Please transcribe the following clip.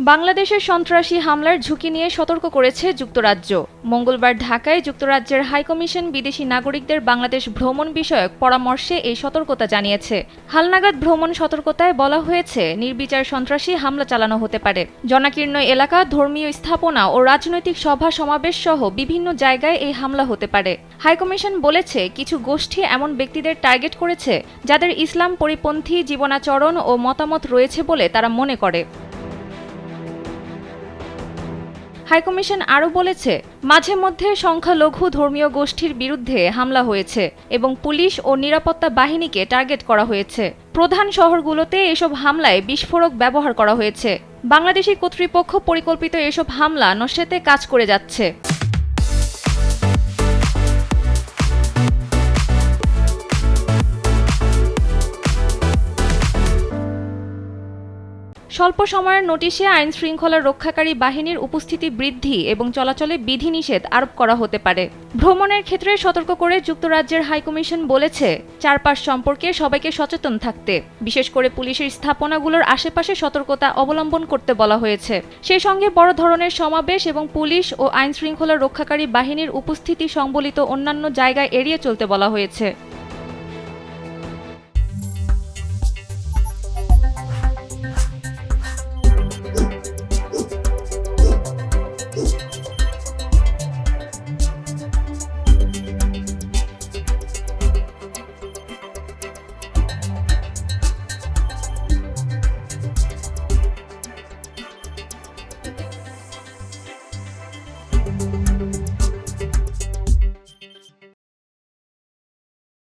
বাংলাদেশের সন্ত্রাসী হামলার ঝুঁকি নিয়ে সতর্ক করেছে যুক্তরাজ্য। মঙ্গলবার ঢাকায় যুক্তরাজ্যের হাইকমিশন বিদেশি নাগরিকদের বাংলাদেশ ভ্রমণ বিষয়ক পরামর্শে এই সতর্কতা জানিয়েছে। হালনাগাদ ভ্রমণ সতর্কতায় বলা হয়েছে, নির্বিচার সন্ত্রাসী হামলা চালানো হতে পারে। জনাকীর্ণ এলাকা, ধর্মীয় স্থাপনা ও রাজনৈতিক সভা সমাবেশ সহ বিভিন্ন জায়গায় এই হামলা হতে পারে। হাইকমিশন বলেছে, কিছু গোষ্ঠী এমন ব্যক্তিদের টার্গেট করেছে যাদের ইসলাম পরিপন্থী জীবনাচরণ ও মতামত রয়েছে বলে তারা মনে করে। হাইকমিশন আরও বলেছে, মাঝে মধ্যে সংখ্যালঘু ধর্মীয় গোষ্ঠীর বিরুদ্ধে হামলা হয়েছে এবং পুলিশ ও নিরাপত্তা বাহিনীকে টার্গেট করা হয়েছে। প্রধান শহরগুলোতে এসব হামলায় বিস্ফোরক ব্যবহার করা হয়েছে। বাংলাদেশি কর্তৃপক্ষ পরিকল্পিত এসব হামলা নস্যাতে কাজ করে যাচ্ছে। স্বল্প সময়ের নোটিশে আইনশৃঙ্খলা রক্ষাকারী বাহিনীর উপস্থিতি বৃদ্ধি এবং চলাচলে বিধিনিষেধ আরোপ করা হতে পারে। ভ্রমণের ক্ষেত্রে সতর্ক করে যুক্তরাজ্যের হাইকমিশন বলেছে, চারপাশ সম্পর্কে সবাইকে সচেতন থাকতে, বিশেষ করে পুলিশের স্থাপনাগুলোর আশেপাশে সতর্কতা অবলম্বন করতে বলা হয়েছে। সেই সঙ্গে বড় ধরনের সমাবেশ এবং পুলিশ ও আইনশৃঙ্খলা রক্ষাকারী বাহিনীর উপস্থিতি সংবলিত অন্যান্য জায়গায় এড়িয়ে চলতে বলা হয়েছে।